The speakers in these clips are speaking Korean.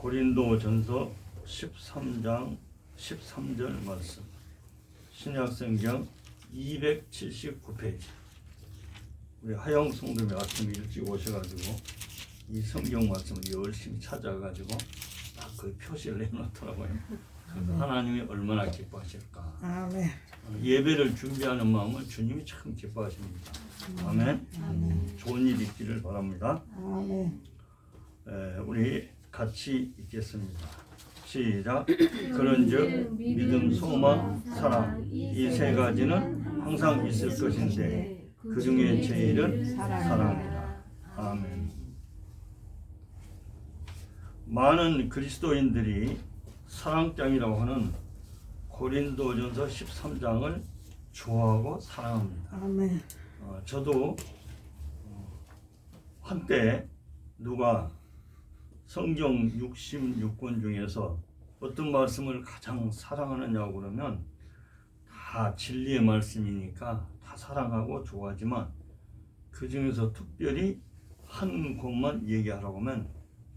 고린도전서 13장 13절 말씀, 신약성경 279페이지. 우리 하영 성도님이 아침 일찍 오셔가지고 이 성경 말씀을 열심히 찾아가지고 딱 그 표시를 해놓더라고요. 그래서 하나님이 얼마나 기뻐하실까. 아멘. 예배를 준비하는 마음을 주님이 참 기뻐하십니다. 아멘. 아멘. 좋은 일 있기를 바랍니다. 아멘. 우리 같이 읽겠습니다. 시작. 그런즉 믿음, 소망, 사랑 이 세 가지는 항상 있을 것인데 그 중에 제일은 사랑이다. 아멘. 많은 그리스도인들이 사랑장이라고 하는 고린도전서 13장을 좋아하고 사랑합니다. 아멘. 저도 한때 누가 성경 66권 중에서 어떤 말씀을 가장 사랑하느냐고 그러면 다 진리의 말씀이니까 다 사랑하고 좋아하지만 그 중에서 특별히 한 곳만 얘기하라고 하면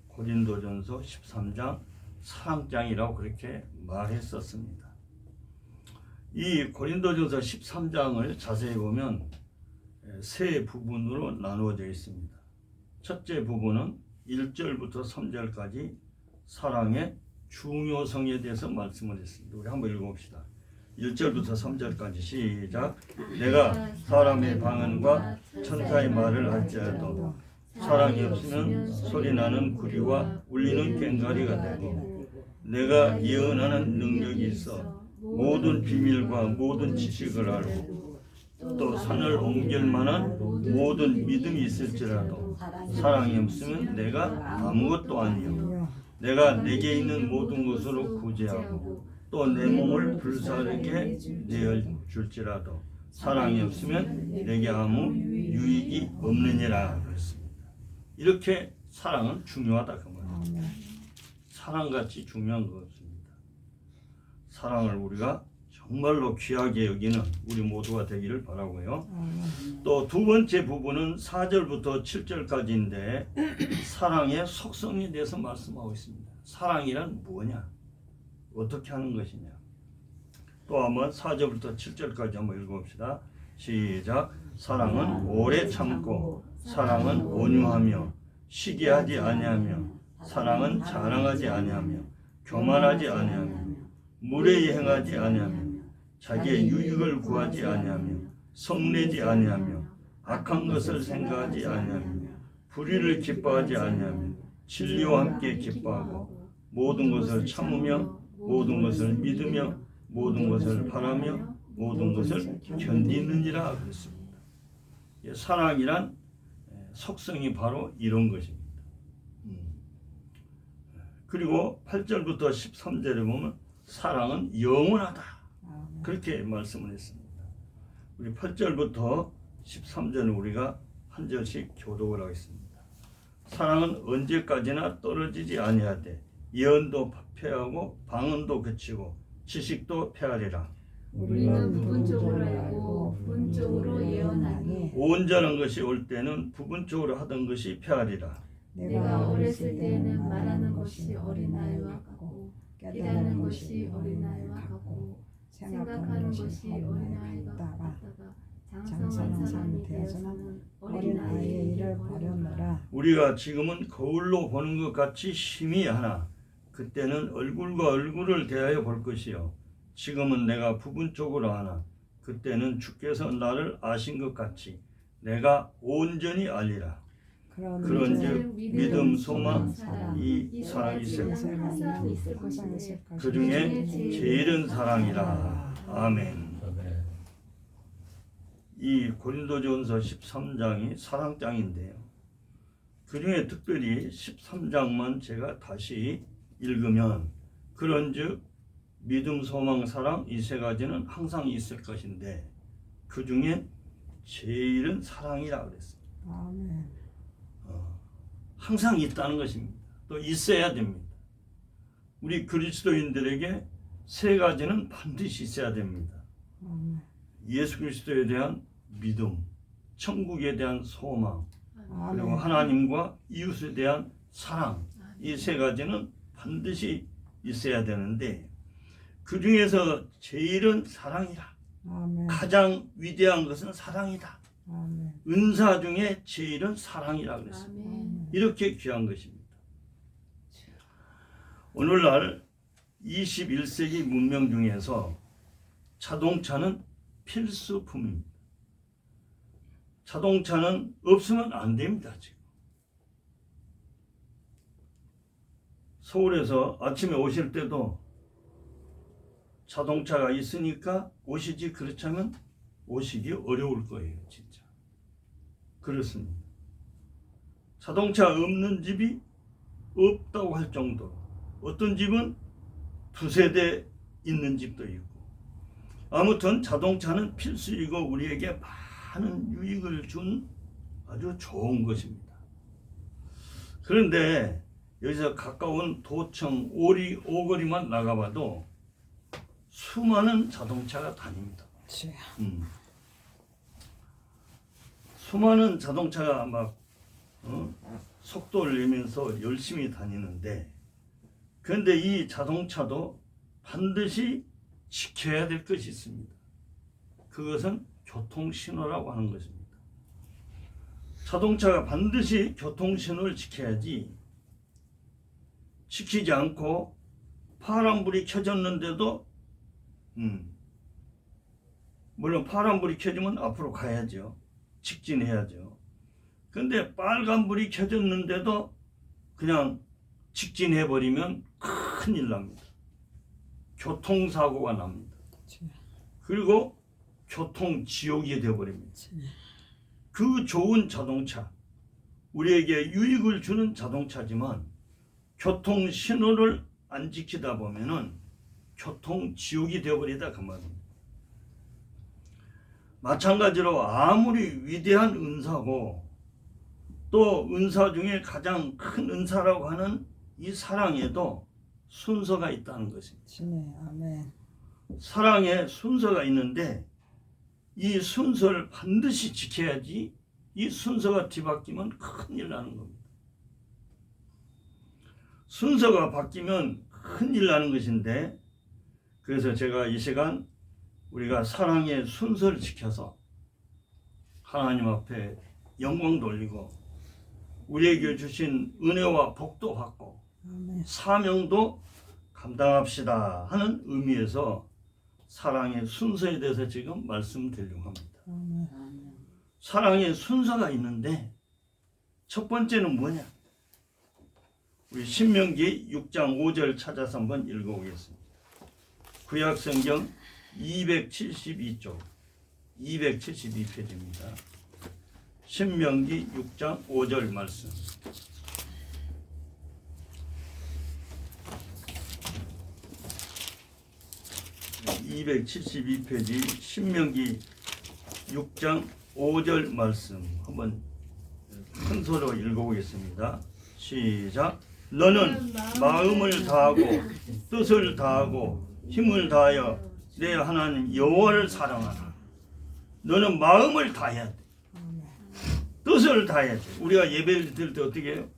고린도전서 13장 사랑장이라고 그렇게 말했었습니다. 이 고린도전서 13장을 자세히 보면 세 부분으로 나누어져 있습니다. 첫째 부분은 1절부터 3절까지 사랑의 중요성에 대해서 말씀을 했습니다. 우리 한번 읽어봅시다. 1절부터 3절까지 시작. 내가 사람의 방언과 천사의 말을 할지라도 사랑이 없으면 소리나는 구리와 울리는 꽹과리가 되고 내가 예언하는 능력이 있어 모든 비밀과 모든 지식을 알고 또 산을 옮길 만한 모든 믿음이 있을지라도 사랑이 없으면 내가 아무것도 아니요 내가 내게 있는 모든 것으로 구제하고 또 내 몸을 불사르게 내어 줄지라도 사랑이 없으면 내게 아무 유익이 없느니라 그랬습니다. 이렇게 사랑은 중요하다 그 말이에요. 사랑같이 중요한 거 없습니다. 사랑을 우리가 정말로 귀하게 여기는 우리 모두가 되기를 바라고요. 또 두 번째 부분은 4절부터 7절까지인데 사랑의 속성에 대해서 말씀하고 있습니다. 사랑이란 뭐냐? 어떻게 하는 것이냐? 또 한번 4절부터 7절까지 한번 읽어봅시다. 시작. 사랑은 오래 참고 사랑은 온유하며 시기하지 아니하며 사랑은 자랑하지 아니하며 교만하지 아니하며 무례히 행하지 아니하며 자기의 유익을 구하지 아니하며 성내지 아니하며 악한 것을 생각하지 아니하며 불의를 기뻐하지 아니하며 진리와 함께 기뻐하고 모든 것을 참으며 모든 것을 믿으며 모든 것을 바라며 모든 것을 견디느니라 그랬습니다. 사랑이란 속성이 바로 이런 것입니다. 그리고 8절부터 13절에 보면 사랑은 영원하다 그렇게 말씀을 했습니다. 우리 8절부터 13절은 우리가 한 절씩 교독을 하겠습니다. 사랑은 언제까지나 떨어지지 아니하되 예언도 패하고 방언도 그치고 지식도 패하리라. 우리는 부분적으로 알고 부분적으로 예언하니 온전한 것이 올 때는 부분적으로 하던 것이 패하리라. 내가 어렸을 때는 말하는 것이 어린아이와 같고 깨닫는 것이 어린아이와 같고 생각하는 것이 어린아이가 같다가 장성한 사람이 되어서는 어린아이의 일을 버렸노라. 우리가 지금은 거울로 보는 것 같이 희미하나 그때는 얼굴과 얼굴을 대하여 볼 것이요 지금은 내가 부분적으로 하나 그때는 주께서 나를 아신 것 같이 내가 온전히 알리라. 그런즉 믿음, 소망, 이 사랑이 있을 그 중에 제일은 사랑이라. 아멘. 이 고린도전서 13장이 사랑장인데요. 그 중에 특별히 13장만 제가 다시 읽으면 그런즉 믿음, 소망, 사랑 이 세 가지는 항상 있을 것인데 그 중에 제일은 사랑이라 그랬습니다. 아멘. 항상 있다는 것입니다. 또 있어야 됩니다. 우리 그리스도인들에게 세 가지는 반드시 있어야 됩니다. 예수 그리스도에 대한 믿음, 천국에 대한 소망, 그리고 하나님과 이웃에 대한 사랑 이 세 가지는 반드시 있어야 되는데 그 중에서 제일은 사랑이라. 아멘. 가장 위대한 것은 사랑이다. 아멘. 은사 중에 제일은 사랑이라 그랬습니다. 아멘. 이렇게 귀한 것입니다. 오늘날 21세기 문명 중에서 자동차는 필수품입니다. 자동차는 없으면 안 됩니다. 지금 서울에서 아침에 오실 때도 자동차가 있으니까 오시지, 그렇지 않으면 오시기 어려울 거예요. 진짜 그렇습니다. 자동차 없는 집이 없다고 할 정도로, 어떤 집은 두세 대 있는 집도 있고, 아무튼 자동차는 필수이고 우리에게 많은 유익을 준 아주 좋은 것입니다. 그런데 여기서 가까운 도청, 오리, 오거리만 나가봐도 수많은 자동차가 다닙니다. 주여. 수많은 자동차가 막 속도를 내면서 열심히 다니는데, 그런데 이 자동차도 반드시 지켜야 될 것이 있습니다. 그것은 교통신호라고 하는 것입니다. 자동차가 반드시 교통신호를 지켜야지, 지키지 않고 파란불이 켜졌는데도 물론 파란불이 켜지면 앞으로 가야죠. 직진해야죠. 근데 빨간불이 켜졌는데도 그냥 직진해버리면 큰일 납니다. 교통사고가 납니다. 주여. 그리고 교통지옥이 되어버립니다. 주여. 그 좋은 자동차, 우리에게 유익을 주는 자동차지만 교통신호를 안 지키다 보면은 교통지옥이 되어버리다 그 말입니다. 마찬가지로 아무리 위대한 은사고 또 은사 중에 가장 큰 은사라고 하는 이 사랑에도 순서가 있다는 것입니다. 주여. 아멘. 사랑에 순서가 있는데 이 순서를 반드시 지켜야지, 이 순서가 뒤바뀌면 큰일 나는 겁니다. 순서가 바뀌면 큰일 나는 것인데, 그래서 제가 이 시간 우리가 사랑의 순서를 지켜서 하나님 앞에 영광 돌리고 우리에게 주신 은혜와 복도 받고 아멘. 사명도 감당합시다 하는 의미에서 사랑의 순서에 대해서 지금 말씀드리려고 합니다. 아멘. 사랑의 순서가 있는데 첫 번째는 뭐냐? 우리 신명기 6장 5절 찾아서 한번 읽어보겠습니다. 구약성경 272쪽 272페이지입니다. 신명기 6장 5절 말씀. 네, 272페이지 신명기 6장 5절 말씀 한번 큰 소리로 읽어보겠습니다. 시작. 너는 마음을 다하고 뜻을 다하고 힘을 다하여 내 하나님 여호와를 사랑하라. 너는 마음을 다해야 돼. 뜻을 다해야 돼. 우리가 예배를 드릴 때 어떻게 해요?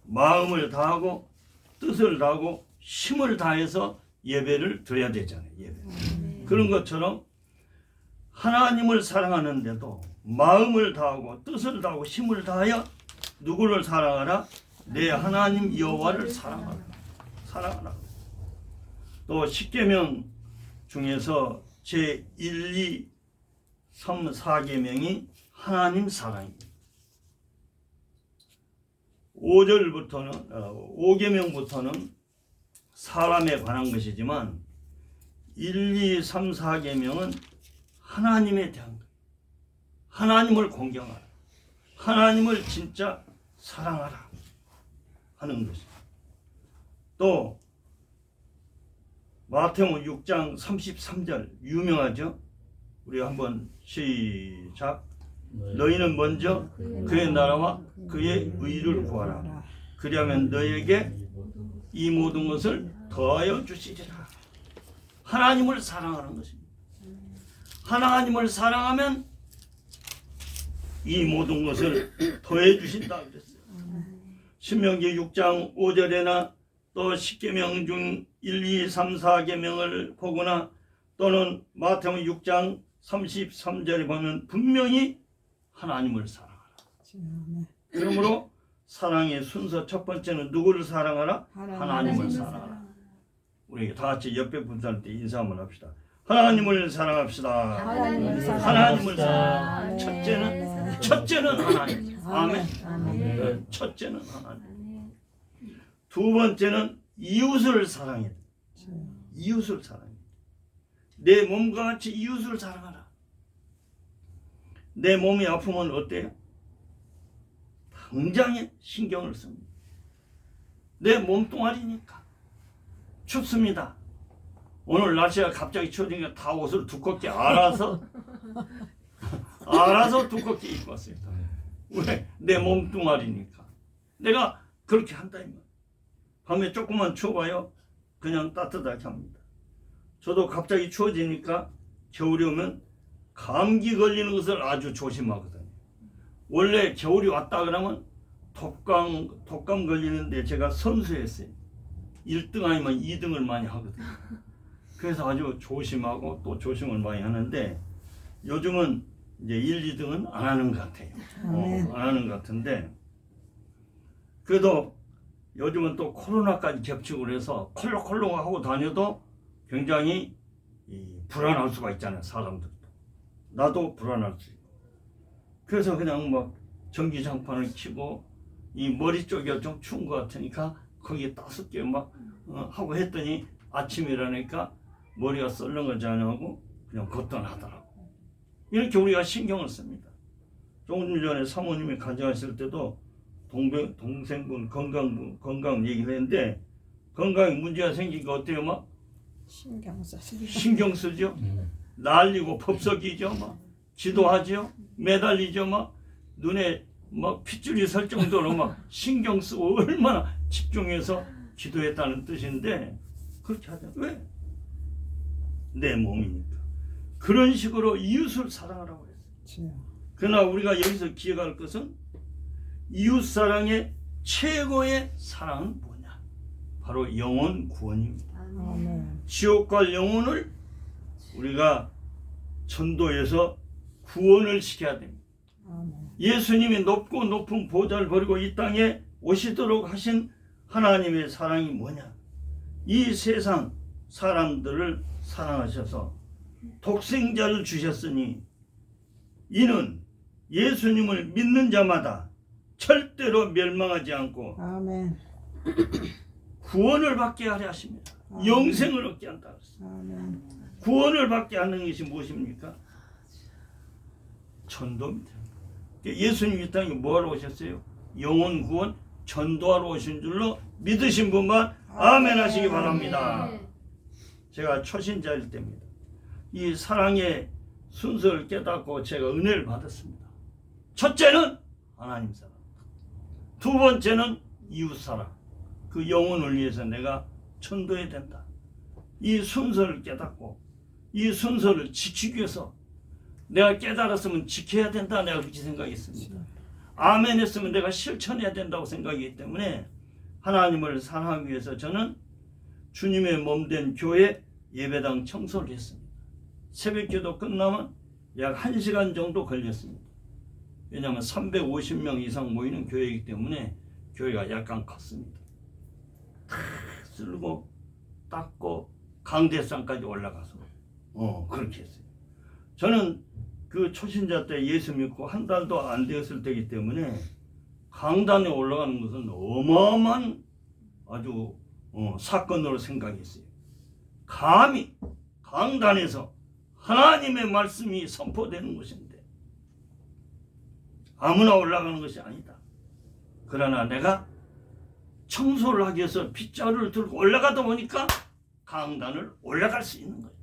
마음을 다하고 뜻을 다하고 힘을 다해서 예배를 드려야 되잖아요. 예배. 그런 것처럼 하나님을 사랑하는데도 마음을 다하고 뜻을 다하고 힘을 다하여 누구를 사랑하라? 내 하나님 여호와를 사랑하라. 사랑하라. 또 십계명 중에서 제 1, 2, 3, 4계명이 하나님 사랑입니다. 5절부터는 5계명부터는 사람에 관한 것이지만 1, 2, 3, 4계명은 하나님에 대한 거예요. 하나님을 공경하라. 하나님을 진짜 사랑하라 하는 것입니다. 또 마태복음 6장 33절 유명하죠? 우리 한번 시작. 너희는 먼저 그의 나라와 그의 의를 구하라. 그리하면 너희에게 이 모든 것을 더하여 주시리라. 하나님을 사랑하는 것입니다. 하나님을 사랑하면 이 모든 것을 더해 주신다 그랬어요. 신명기 6장 5절에나 또 10계명 중 1, 2, 3, 4계명을 보거나 또는 마태복음 6장 33절에 보면 분명히 하나님을 사랑하라. 그러므로 사랑의 순서 첫 번째는 누구를 사랑하라? 하나님을 사랑하라. 우리 다 같이 옆에 분들한테 인사 한번 합시다. 하나님을 사랑합시다. 하나님을 사랑합시다. 첫째는 하나님. 아멘. 첫째는 하나님. 두 번째는 이웃을 사랑해야 돼. 이웃을 사랑해. 내 몸과 같이 이웃을 사랑하라. 내 몸이 아프면 어때요? 당장에 신경을 씁니다. 내 몸뚱아리니까. 춥습니다. 오늘 날씨가 갑자기 추워지니까 다 옷을 두껍게 알아서 두껍게 입고 왔어요. 왜? 내 몸뚱아리니까. 내가 그렇게 한다 이 말. 밤에 조금만 추워봐요. 그냥 따뜻하게 합니다. 저도 갑자기 추워지니까 겨울이 오면 감기 걸리는 것을 아주 조심하거든요. 원래 겨울이 왔다 그러면 독감 걸리는데 제가 선수했어요. 1등 아니면 2등을 많이 하거든요. 그래서 아주 조심하고 또 조심을 많이 하는데 요즘은 이제 1, 2등은 안 하는 것 같아요. 안 하는 것 같은데 그래도 요즘은 또 코로나까지 겹치고 그래서 콜록콜록 하고 다녀도 굉장히 불안할 수가 있잖아요. 사람들도. 나도 불안할 수 있고. 그래서 그냥 막 전기장판을 켜고 이 머리 쪽이 좀 추운 것 같으니까 거기에 따숩게 막 하고 했더니 아침에 일어나니까 머리가 썰렁하지 않고 그냥 거뜬하더라고. 이렇게 우리가 신경을 씁니다. 조금 전에 사모님이 가져가실 때도 동생분 건강 얘기를 했는데 건강에 문제가 생기니까 어때요? 막 신경 쓰죠. 날리고 법석이죠. 막 기도하죠. 매달리죠. 막 눈에 막 핏줄이 설 정도로 막 신경 쓰고 얼마나 집중해서 기도했다는 뜻인데 그렇게 하죠. 왜? 내 몸이니까. 그런 식으로 이웃을 사랑하라고 했어요. 그러나 우리가 여기서 기억할 것은 이웃사랑의 최고의 사랑은 뭐냐? 바로 영혼 구원입니다. 지옥 갈 영혼을 우리가 전도해서 구원을 시켜야 됩니다. 예수님이 높고 높은 보좌를 버리고 이 땅에 오시도록 하신 하나님의 사랑이 뭐냐? 이 세상 사람들을 사랑하셔서 독생자를 주셨으니 이는 예수님을 믿는 자마다 절대로 멸망하지 않고 아멘. 구원을 받게 하려 하십니다. 아멘. 영생을 얻게 한다. 아멘. 구원을 받게 하는 것이 무엇입니까? 전도입니다. 예수님 이 땅에 뭐하러 오셨어요? 영혼 구원 전도하러 오신 줄로 믿으신 분만 아멘 하시기 바랍니다. 제가 초신자일 때입니다. 이 사랑의 순서를 깨닫고 제가 은혜를 받았습니다. 첫째는 하나님 사랑, 두 번째는 이웃 사랑. 그 영혼을 위해서 내가 전도해야 된다. 이 순서를 깨닫고 이 순서를 지키기 위해서 내가 깨달았으면 지켜야 된다. 내가 그렇게 생각했습니다. 아멘 했으면 내가 실천해야 된다고 생각하기 때문에 하나님을 사랑하기 위해서 저는 주님의 몸된 교회 예배당 청소를 했습니다. 새벽기도 끝나면 약 1시간 정도 걸렸습니다. 왜냐하면 350명 이상 모이는 교회이기 때문에 교회가 약간 컸습니다. 다 쓸고 닦고 강대상까지 올라가서 그렇게 했어요. 저는 그 초신자 때 예수 믿고 한 달도 안 되었을 때이기 때문에 강단에 올라가는 것은 어마어마한 아주 사건으로 생각했어요. 감히 강단에서 하나님의 말씀이 선포되는 것인데 아무나 올라가는 것이 아니다. 그러나 내가 청소를 하기 위해서 빗자루를 들고 올라가다 보니까 강단을 올라갈 수 있는 거예요.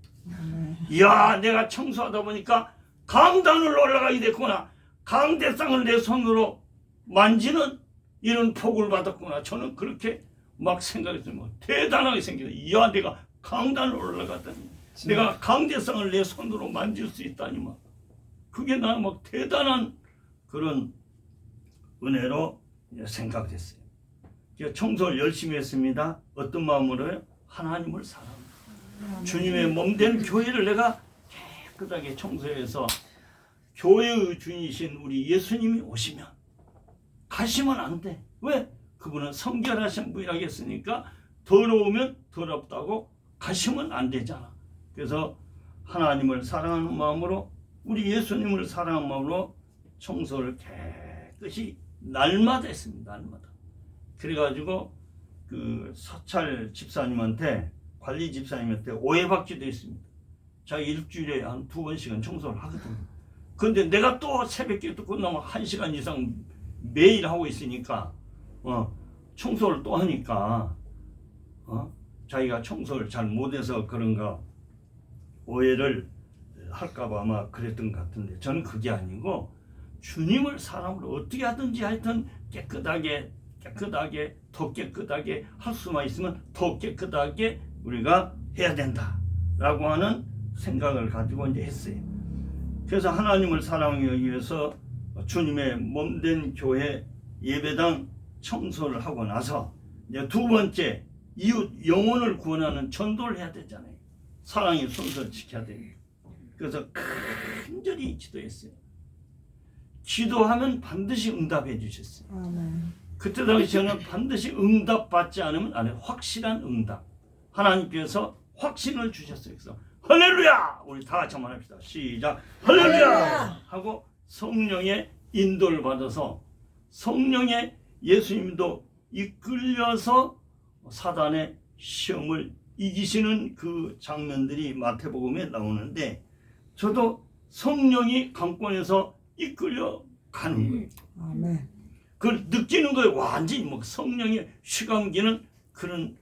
이야, 내가 청소하다 보니까 강단을 올라가게 됐구나. 강대상을 내 손으로 만지는 이런 복을 받았구나. 저는 그렇게 막 생각했어요. 대단하게 생겼어요. 이야, 내가 강단을 올라갔다니. 내가 강대상을 내 손으로 만질 수 있다니만. 그게 나는 막 대단한 그런 은혜로 생각됐어요. 청소를 열심히 했습니다. 어떤 마음으로요? 하나님을 사랑합니다. 주님의 몸된 교회를 내가 깨끗하게 청소해서 교회의 주인이신 우리 예수님이 오시면 가시면 안 돼. 왜? 그분은 성결하신 분이라고 했으니까 더러우면 더럽다고 가시면 안 되잖아. 그래서 하나님을 사랑하는 마음으로 우리 예수님을 사랑하는 마음으로 청소를 깨끗이 날마다 했습니다. 날마다. 그래가지고 그 사찰 집사님한테 관리 집사님한테 오해받기도 했습니다. 자기 일주일에 한 2번씩은 청소를 하거든요. 그런데 내가 또 새벽기도 끝나면 1시간 이상 매일 하고 있으니까 청소를 또 하니까 자기가 청소를 잘 못해서 그런가 오해를 할까봐 아마 그랬던 것 같은데 저는 그게 아니고 주님을 사람으로 어떻게 하든지 하여튼 깨끗하게 더 깨끗하게 할 수만 있으면 더 깨끗하게 우리가 해야 된다라고 하는 생각을 가지고 이제 했어요. 그래서 하나님을 사랑하기 위해서 주님의 몸된 교회 예배당 청소를 하고 나서 이제 두 번째 이웃 영혼을 구원하는 전도를 해야 되잖아요. 사랑의 순서를 지켜야 돼요. 그래서 간절히 기도했어요. 기도하면 반드시 응답해 주셨어요. 아멘. 그때 당시 저는 반드시 응답받지 않으면 안 해요. 확실한 응답. 하나님께서 확신을 주셨어요. 그래서 할렐루야! 우리 다 같이 한번 합시다. 시작. 할렐루야! 하고 성령의 인도를 받아서 성령의 예수님도 이끌려서 사단의 시험을 이기시는 그 장면들이 마태복음에 나오는데 저도 성령이 강권에서 이끌려 가는 거예요. 아멘. 그걸 느끼는 거예요. 완전히 뭐 성령의 휘감기는 그런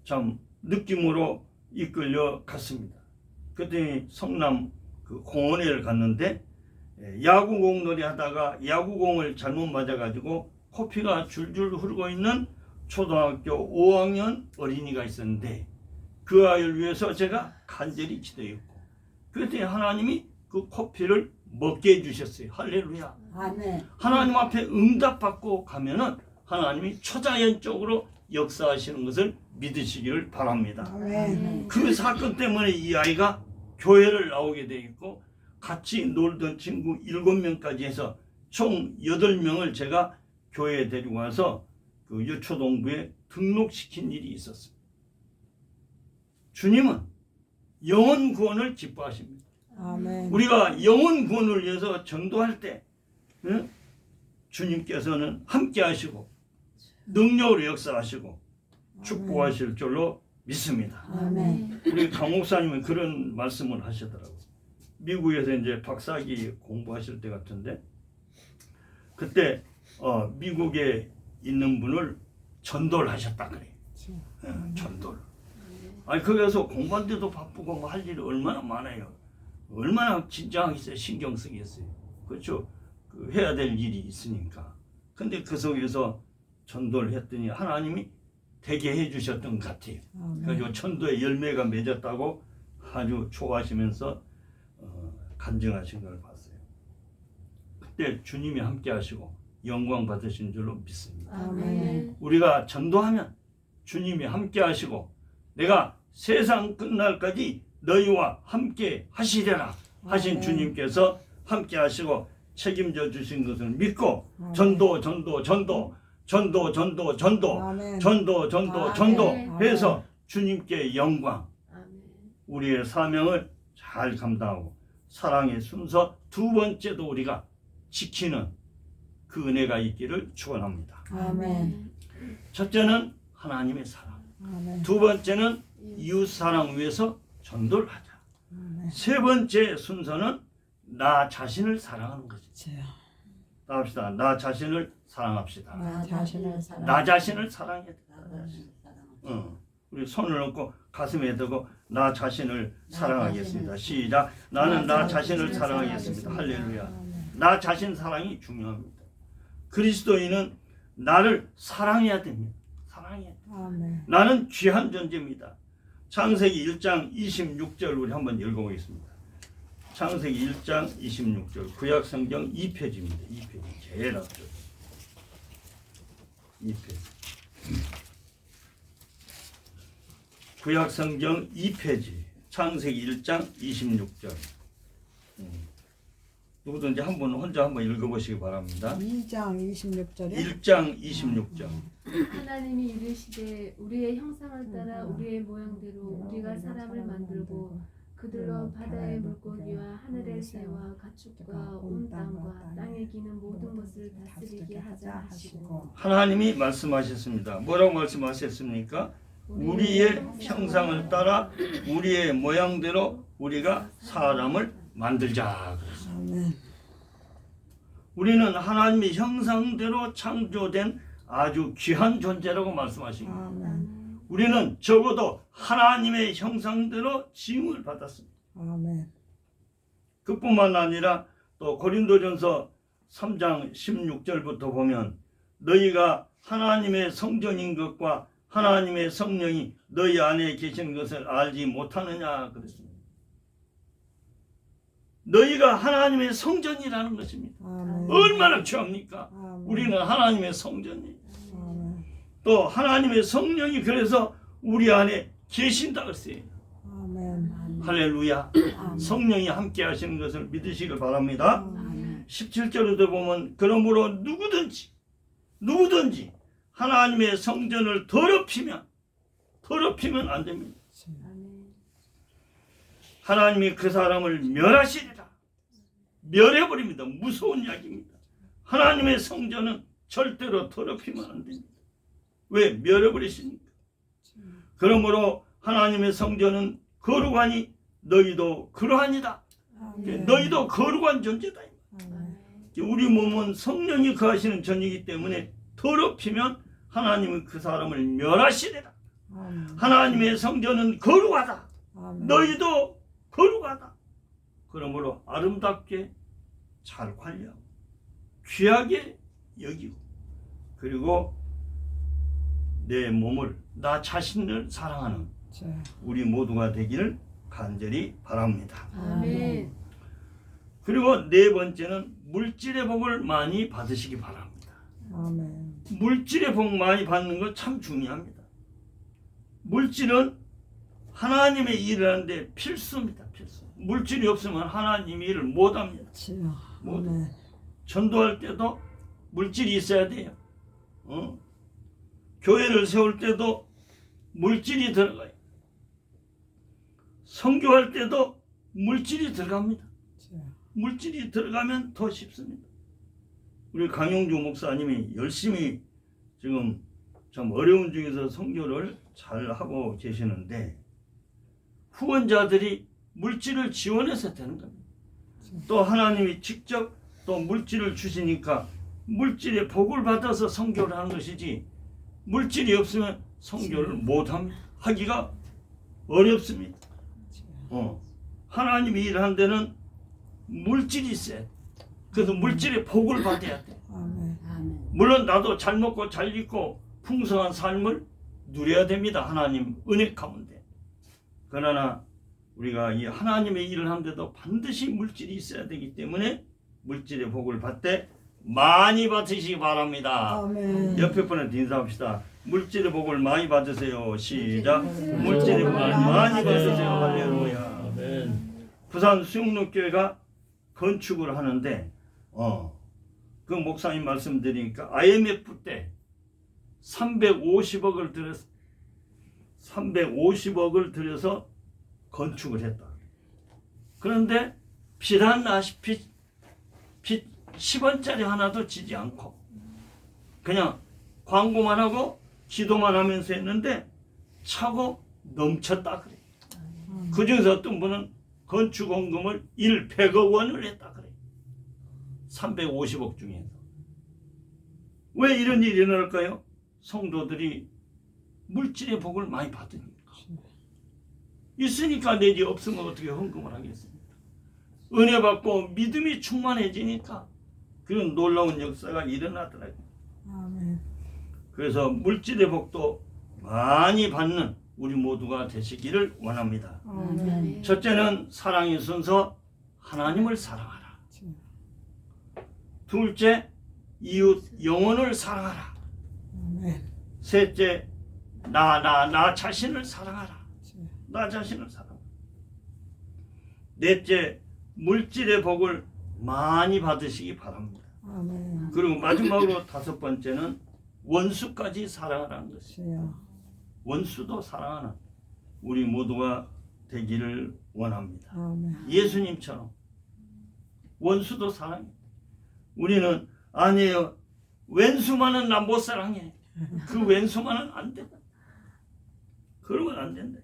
참 느낌으로 이끌려 갔습니다. 그때 성남 그 공원에를 갔는데 야구공 놀이 하다가 야구공을 잘못 맞아가지고 코피가 줄줄 흐르고 있는 초등학교 5학년 어린이가 있었는데 그 아이를 위해서 제가 간절히 기도했고 그때 하나님이 그 코피를 먹게 해주셨어요. 할렐루야. 아멘. 하나님 앞에 응답받고 가면은 하나님이 초자연적으로 역사하시는 것을 믿으시기를 바랍니다. 아멘. 그 사건 때문에 이 아이가 교회를 나오게 돼 있고 같이 놀던 친구 7명까지 해서 총 8명을 제가 교회에 데리고 와서 그 유초동부에 등록시킨 일이 있었습니다. 주님은 영혼 구원을 기뻐하십니다. 아멘. 우리가 영혼 구원을 위해서 전도할 때 주님께서는 함께 하시고 능력으로 역사하시고 축복하실 줄로 믿습니다. 아멘. 우리 강 목사님은 그런 말씀을 하시더라고요. 미국에서 이제 박사학위 공부하실 때 같은데 그때 미국에 있는 분을 전도를 하셨다 그래요. 전도를. 아니 거기서 공부하는데도 바쁘고 뭐 할 일이 얼마나 많아요. 얼마나 긴장하겠어요. 신경 쓰겠어요. 그렇죠. 그 해야 될 일이 있으니까. 근데 그 속에서 전도를 했더니 하나님이 되게 해주셨던 것 같아요. 그래서 전도의 열매가 맺었다고 아주 좋아하시면서 간증하신 걸 봤어요. 그때 주님이 함께 하시고 영광 받으신 줄로 믿습니다. 아멘. 우리가 전도하면 주님이 함께 하시고 내가 세상 끝날까지 너희와 함께 하시리라 하신 아멘. 주님께서 함께 하시고 책임져 주신 것을 믿고 전도 아멘. 전도 아멘. 해서 주님께 영광 아멘. 우리의 사명을 잘 감당하고 사랑의 순서 두 번째도 우리가 지키는 그 은혜가 있기를 축원합니다. 아멘. 첫째는 하나님의 사랑, 아멘. 두 번째는 이웃 사랑 위해서 전도를 하자. 아멘. 세 번째 순서는 나 자신을 사랑하는 것이지. 합시다. 나 자신을 사랑합시다. 나 자신을 사랑. 나 자신을 사랑해야 돼. 우리 손을 얹고 가슴에 대고 나 자신을 사랑하겠습니다. 시작. 나는 나 자신을 사랑하겠습니다. 할렐루야. 나 자신 사랑이 중요합니다. 그리스도인은 나를 사랑해야 됩니다. 사랑해야 돼. 아멘. 나는 귀한 존재입니다. 창세기 1장 26절 우리 한번 읽어보겠습니다. 창세기 1장 26절 구약 성경 2페이지입니다. 2페이지 제일 앞쪽 2페이지 구약성경 2페이지 창세기 1장 26절. 누구든지 혼자 한번 읽어보시기 바랍니다. 2장 26절에 1장 26절. 하나님이 이르시되 우리의 형상을 따라 우리의 모양대로 우리가 사람을 만들고 그들로 바다의 물고기와 하늘의 새와 가축과 온 땅과 땅에 기는 모든 것을 다스리게 하자 하시고. 하나님이 말씀하셨습니다. 뭐라고 말씀하셨습니까? 우리의 형상을 따라 우리의 모양대로 우리가 사람을 만들자. 아멘. 우리는 하나님의 형상대로 창조된 아주 귀한 존재라고 말씀하십니다. 아멘. 우리는 적어도 하나님의 형상대로 지음을 받았습니다. 아멘. 그뿐만 아니라 또 고린도전서 3장 16절부터 보면 너희가 하나님의 성전인 것과 하나님의 성령이 너희 안에 계시는 것을 알지 못하느냐 그랬습니다. 너희가 하나님의 성전이라는 것입니다. 아멘. 얼마나 귀합니까? 아멘. 우리는 하나님의 성전이에요. 아멘. 또 하나님의 성령이 그래서 우리 안에 계신다 그랬어요. 아멘. 할렐루야. 성령이 함께 하시는 것을 믿으시길 바랍니다. 아멘. 17절에도 보면 그러므로 누구든지 하나님의 성전을 더럽히면 안 됩니다. 하나님이 그 사람을 멸하시리라. 멸해버립니다. 무서운 이야기입니다. 하나님의 성전은 절대로 더럽히면 안 됩니다. 왜? 멸해버리시니까. 그러므로 하나님의 성전은 거룩하니 너희도 그러하니라. 아멘. 너희도 거룩한 존재다. 아멘. 우리 몸은 성령이 거하시는 전이기 때문에 더럽히면 하나님은 그 사람을 멸하시리라. 아멘. 하나님의 성전은 거룩하다. 아멘. 너희도 거룩하다. 그러므로 아름답게 잘 관리하고 귀하게 여기고 그리고 내 몸을 나 자신을 사랑하는 우리 모두가 되기를 간절히 바랍니다. 아멘. 그리고 네 번째는 물질의 복을 많이 받으시기 바랍니다. 아멘. 물질의 복 많이 받는 것 참 중요합니다. 물질은 하나님의 일을 하는데 필수입니다. 필수. 물질이 없으면 하나님의 일을 못합니다. 아멘. 전도할 때도 물질이 있어야 돼요. 교회를 세울 때도 물질이 들어가요. 선교할 때도 물질이 들어갑니다. 물질이 들어가면 더 쉽습니다. 우리 강용주 목사님이 열심히 지금 참 어려운 중에서 선교를 잘 하고 계시는데 후원자들이 물질을 지원해서 되는 겁니다. 또 하나님이 직접 또 물질을 주시니까 물질의 복을 받아서 선교를 하는 것이지 물질이 없으면 선교를 못합니다. 하기가 어렵습니다. 하나님이 일하는 데는 물질이 있어야 돼. 그래서 물질의 복을 받아야 돼. 물론 나도 잘 먹고 잘 입고 풍성한 삶을 누려야 됩니다. 하나님 은혜 가운데. 그러나 우리가 이 하나님의 일을 하는데도 반드시 물질이 있어야 되기 때문에 물질의 복을 받되 많이 받으시기 바랍니다. 아멘. 옆에 분한테 인사합시다. 물질의 복을 많이 받으세요. 시작. 물질의 복을 많이 받으세요. 할렐루야. 부산 수영록교회가 건축을 하는데 그 목사님 말씀드리니까 IMF 때 350억을 들여서 건축을 했다. 그런데 비단다시피 빚 10원짜리 하나도 지지 않고 그냥 광고만 하고 기도만 하면서 했는데 차고 넘쳤다 그래. 그 중에서 어떤 분은 건축원금을 100억 원을 했다 그래. 350억 중에서. 왜 이런 일이 일어날까요? 성도들이 물질의 복을 많이 받으니까. 있으니까 내지 없으면 어떻게 헌금을 하겠습니까? 은혜 받고 믿음이 충만해지니까 그런 놀라운 역사가 일어나더라고요. 아멘. 그래서 물질의 복도 많이 받는 우리 모두가 되시기를 원합니다. 아멘. 첫째는 사랑의 순서 하나님을 사랑하라. 둘째 이웃 영혼을 사랑하라. 아멘. 셋째, 나 자신을 사랑하라. 나 자신을 사랑하라. 넷째, 물질의 복을 많이 받으시기 바랍니다. 아멘. 그리고 마지막으로 다섯 번째는 원수까지 사랑하라는 것이에요. 주여. 원수도 사랑하는 우리 모두가 되기를 원합니다. 아멘. 예수님처럼 원수도 사랑해. 우리는 아니에요. 왼수만은 나 못 사랑해. 그 왼수만은 안 된다. 그러면 안 된다.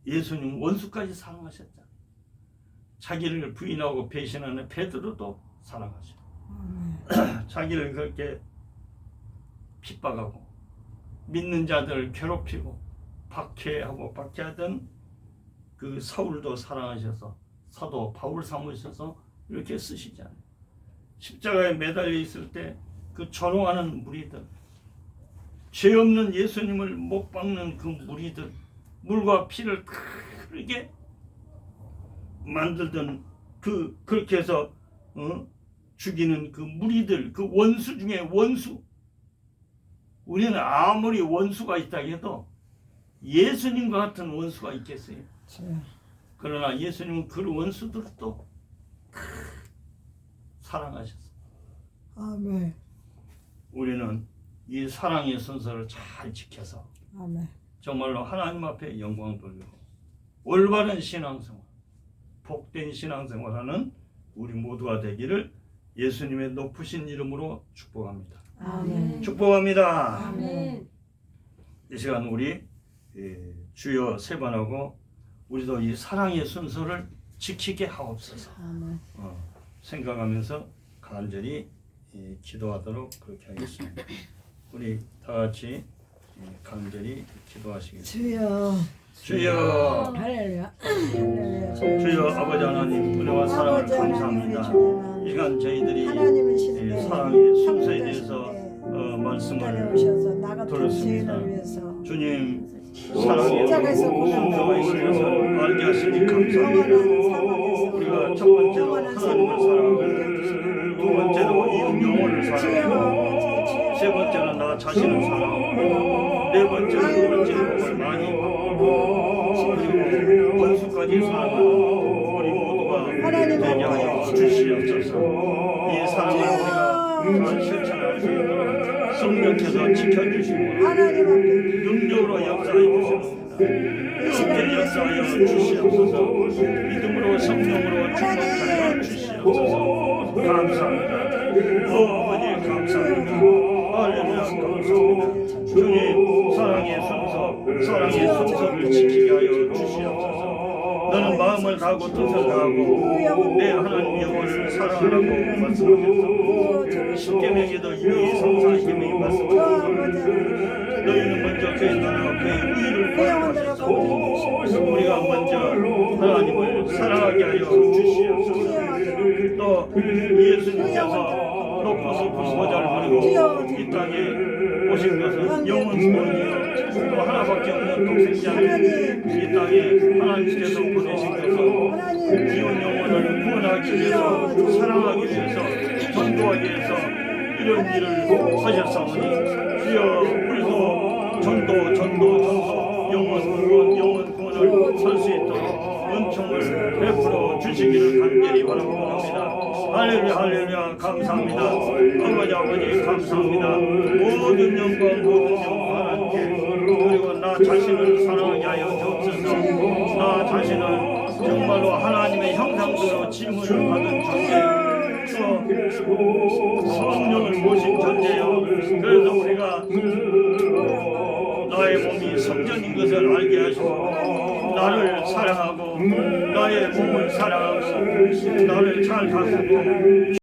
예수님 원수까지 사랑하셨잖아요. 자기를 부인하고 배신하는 베드로도 사랑하셔. 아멘. 자기를 그렇게 핍박하고 믿는 자들을 괴롭히고 박해하던 그 사울도 사랑하셔서 사도 바울 삼으셔서 이렇게 쓰시잖아요. 십자가에 매달려 있을 때 그 조롱하는 무리들, 죄 없는 예수님을 못 박는 그 무리들, 물과 피를 크게 만들던 그렇게 해서 죽이는 그 무리들, 그 원수 중에 원수. 우리는 아무리 원수가 있다 해도 예수님과 같은 원수가 있겠어요. 주여. 그러나 예수님은 그 원수들도 사랑하셨어요. 아멘. 우리는 이 사랑의 순서를 잘 지켜서 아멘. 정말로 하나님 앞에 영광 돌리고 올바른 신앙생활, 복된 신앙생활하는 우리 모두가 되기를 예수님의 높으신 이름으로 축복합니다. 아멘. 축복합니다. 아멘. 이 시간 우리 주여 세 번 하고 우리도 이 사랑의 순서를 지키게 하옵소서 아멘. 생각하면서 간절히 기도하도록 그렇게 하겠습니다. 우리 다 같이 간절히 기도하시겠습니다. 주여. 주여, 할렐루야. 할렐루야. 주여 아버지 하나님 은혜와 사랑을 감사합니다. 이 시간 저희들이 하나님이신데 사랑의 순서에 대해서 말씀을 오셔서 나 같은 들었습니다. 죄인을 위해서 주님 사랑의 십자가에서 순서가 있는 고난을 것을 알게 하시니 감사합니다. 우리가 첫 번째로 하나님을 사랑하고 두 번째로 이웃 영혼을 사랑하고 세 번째는 나 자신을 사랑하고 네 번째는 물질의 복을 많이 받고 그리고 원수까지 사랑하는 우리 모두가 되게 하여 주시옵소서. 이 사랑을 우리가 잘 실천할 수 있도록 성령께서 지켜주시고 능력으로 역사해 주시옵소서. 함께 역사하여 주시옵소서. 믿음으로 성령으로 충만하여 주시옵소서. 감사합니다. 아버지 감사합니다. 할렐루야 감사합니다. 주님 사랑의 순서를 지키게 하여 주시옵소서. 너는 마음을 다하고 뜻을 다하고 내 하나님 여호와를 사랑하라고 말씀하셨소. 십계명에도 이미 성사계명이 말씀하셨소. 너희는 먼저 그의 나라와 그의 의를 구하셨소. 우리가 먼저 하나님을 사랑하게 하여 주시옵소서. 또 예수님께서 높으신 보좌를 버리고 이 땅에 오신 것은 영원 구원이요 또 하나밖에 없는 독생자를 이 땅에 하나님께서 보내신 것은 지온 영혼을 구원하기 위해서 사랑하기 위해서 전도하기 위해서 이런 일을 하셨사오니 주여 우리도 전도 영원 구원을 설 수 있도록 은총을 베풀어 주시기를 간절히 바랍니다. 할렐루야 감사합니다. 아버지 감사합니다. 모든 영광 하나님께 그리고 나 자신을 사랑하게 하여 주옵소서. 나 자신은 정말로 하나님의 형상대로 질문을 받은 존재요. 성령을 모신 존재요. 그래서 우리가 나의 몸이 성전인 것을 알게 하시고 나를 사랑하고 나의 몸을 사랑하고 나를 잘 다스리고